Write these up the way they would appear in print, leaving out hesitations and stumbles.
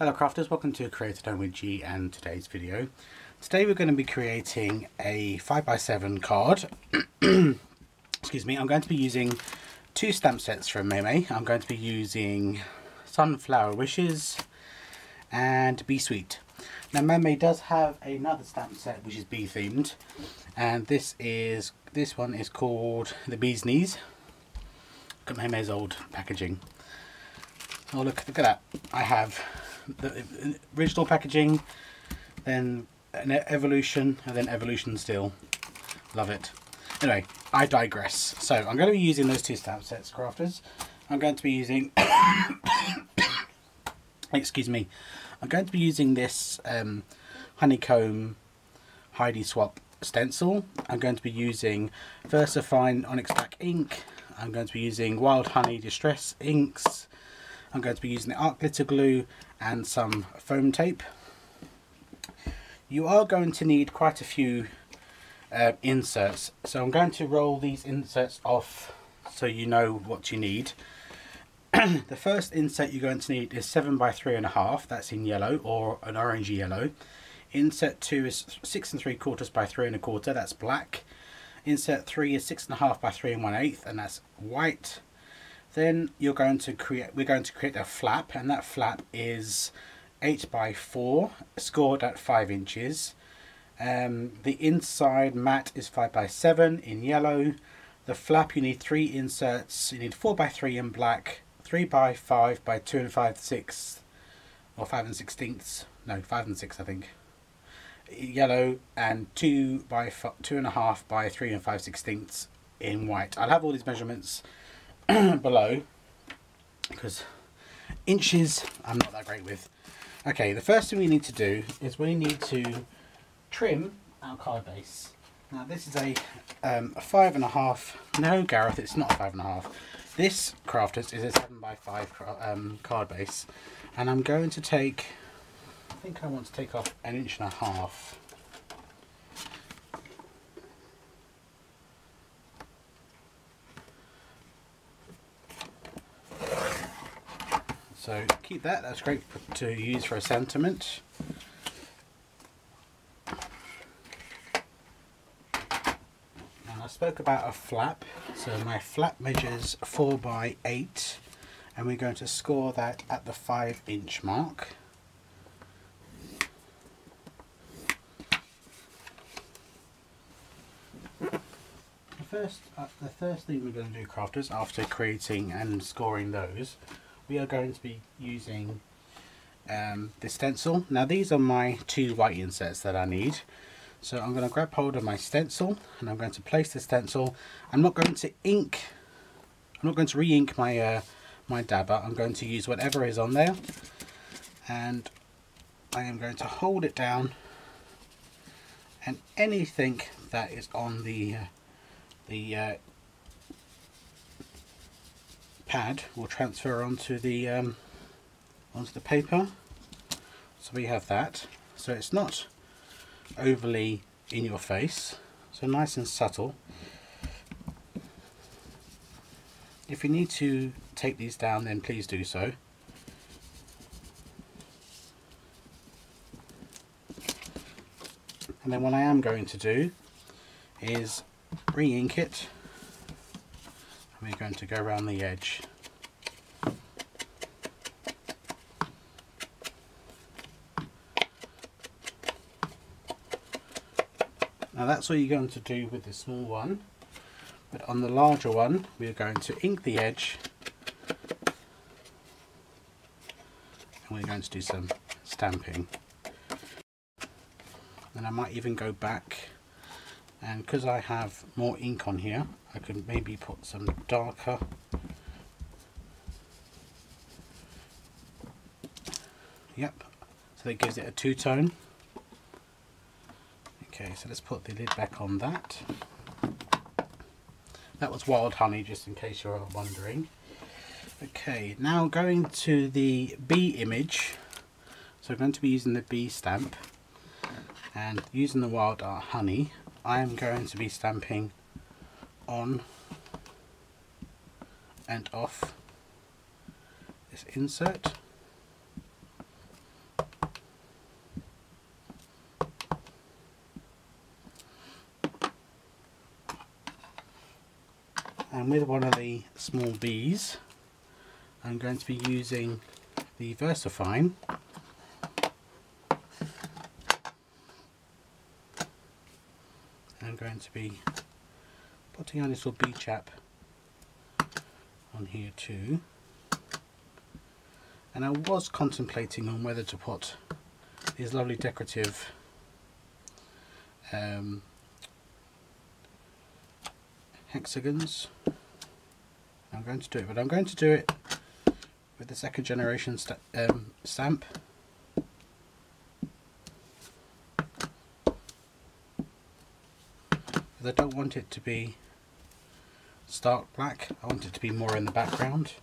Hello crafters, welcome to Create at Home with G and today's video. Today we're going to be creating a 5x7 card. Excuse me, I'm going to be using two stamp sets from Maymays. I'm going to be using Sunflower Wishes and Be Sweet. Now Maymays does have another stamp set which is bee themed, and this one is called the Bee's Knees. Look at Maymays' old packaging. Oh look at that. I have the original packaging, then an evolution, and then evolution still. Love it. Anyway, I digress. So I'm going to be using those two stamp sets, crafters. I'm going to be using excuse me, I'm going to be using this honeycomb Heidi Swap stencil. I'm going to be using VersaFine Onyx Black ink. I'm going to be using Wild Honey Distress inks. I'm going to be using the art glitter glue and some foam tape. You are going to need quite a few inserts, so I'm going to roll these inserts off so you know what you need. The first insert you're going to need is 7 by 3.5, that's in yellow or an orangey yellow. Insert 2 is 6 3/4 by 3.25, that's black. Insert 3 is 6.5 by 3 1/8, and that's white. Then we're going to create a flap, and that flap is 8 by 4, scored at 5 inches. The inside mat is 5 by 7 in yellow. The flap, you need 3 inserts. You need 4 by 3 in black, 3 by 5 by 2 5/6, or 5 1/16. No, 5 6 I think. Yellow, and 2 by 2.5 by 3 5/16 in white. I'll have all these measurements below because inches I'm not that great with. Okay, the first thing we need to do is we need to trim our card base. Now this is a 5.5. No, Gareth, it's not a 5.5. This, crafters, is a 7 by 5 card base, and I'm going to take, I think I want to take off 1.5 inches. So keep that, that's great to use for a sentiment. And I spoke about a flap, so my flap measures 4 by 8, and we're going to score that at the 5-inch mark. The first thing we're going to do, crafters, after creating and scoring those, we are going to be using the stencil. Now these are my 2 white inserts that I need. So I'm going to grab hold of my stencil and I'm going to place the stencil. I'm not going to re-ink my my dabber. I'm going to use whatever is on there, and I am going to hold it down, and anything that is on the pad will transfer onto the paper. So we have that, so it's not overly in your face, so nice and subtle. If you need to take these down, then please do so. And then what I am going to do is re-ink it. We're going to go around the edge. Now that's what you're going to do with the small one, but on the larger one we're going to ink the edge, and we're going to do some stamping. And I might even go back, and because I have more ink on here, I could maybe put some darker. Yep, so that gives it a 2-tone. Okay, so let's put the lid back on that. That was Wild Honey, just in case you're wondering. Okay, now going to the bee image. So I'm going to be using the bee stamp, and using the Wild Honey, I am going to be stamping on and off this insert. with one of the small bees, I'm going to be using the VersaFine. I'm going to be putting a little bee chap on here too. And I was contemplating on whether to put these lovely decorative hexagons. I'm going to do it, but I'm going to do it with the second generation stamp. But I don't want it to be stark black, I want it to be more in the background.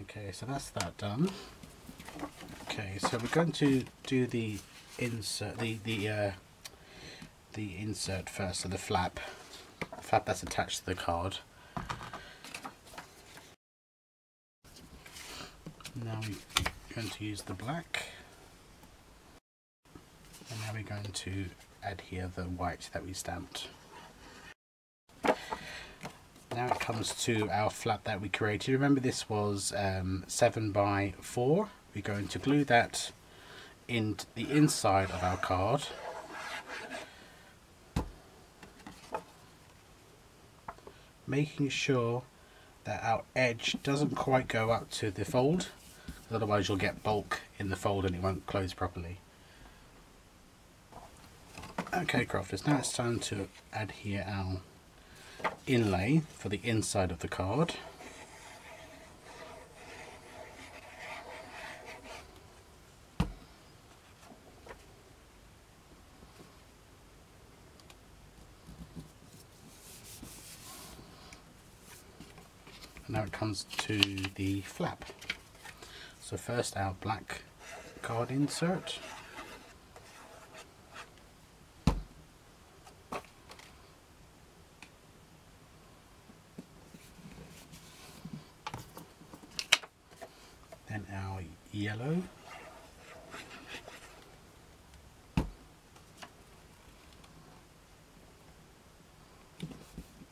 Okay, so that's that done. Okay, so we're going to do the insert, the insert first, so the flap that's attached to the card. Now we're going to use the black, and now we're going to add here the white that we stamped. Now it comes to our flap that we created. Remember, this was 7 by 4. We're going to glue that in the inside of our card. Making sure that our edge doesn't quite go up to the fold, otherwise you'll get bulk in the fold and it won't close properly. Okay, crafters, now it's time to add here our inlay for the inside of the card. And now it comes to the flap. So first our black card insert. Then our yellow.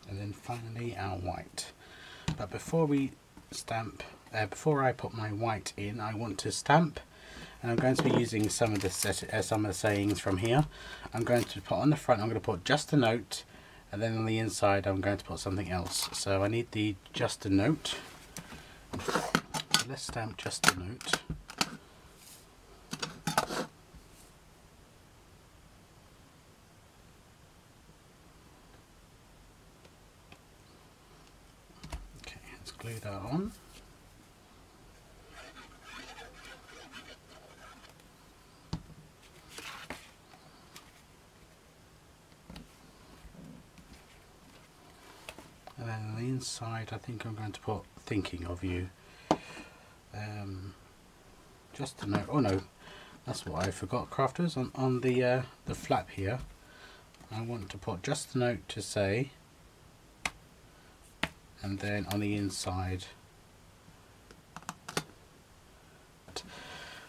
And then finally our white. But before we stamp, before I put my white in, I want to stamp, and I'm going to be using some of the sayings from here. I'm going to put on the front, I'm going to put just a note, and then on the inside I'm going to put something else. So I need the just a note. So let's stamp just a note. Okay, let's glue that on. And then on the inside, I think I'm going to put thinking of you. Just a note. Oh no, that's what I forgot, crafters. On the flap here, I want to put just a note to say, and then on the inside.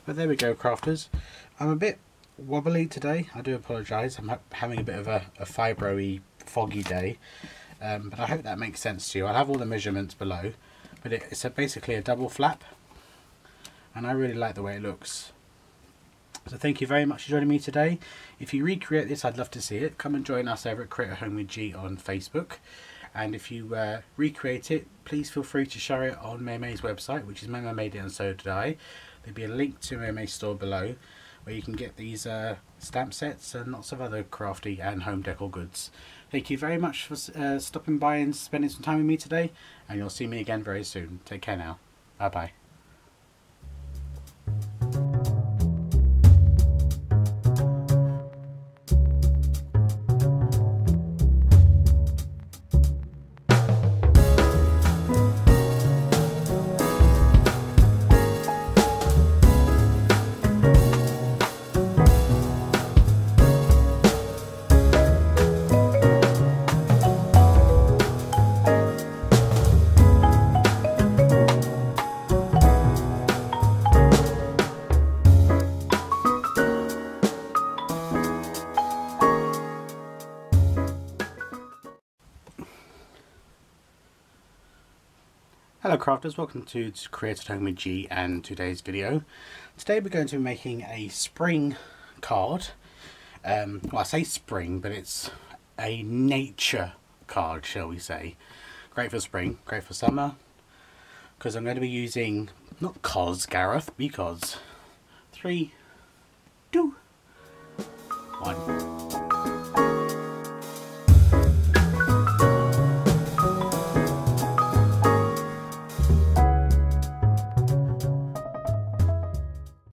But there we go, crafters. I'm a bit wobbly today. I do apologise. I'm having a bit of a fibro-y, foggy day. But I hope that makes sense to you. I'll have all the measurements below, but it's basically a double flap, and I really like the way it looks. So thank you very much for joining me today. If you recreate this, I'd love to see it. Come and join us over at Create a Home with G on Facebook, and if you recreate it, please feel free to share it on Maymays website, which is Maymays made it and so did I. There'll be a link to Maymays store below, where you can get these stamp sets and lots of other crafty and home decor goods. Thank you very much for stopping by and spending some time with me today, and you'll see me again very soon. Take care now. Bye bye. crafters, welcome to Create at Home with G, and today's video. Today we're going to be making a spring card. Well, I say spring, but it's a nature card, shall we say. Great for spring, great for summer, because I'm going to be using, not cos, Gareth, because 3, 2, 1.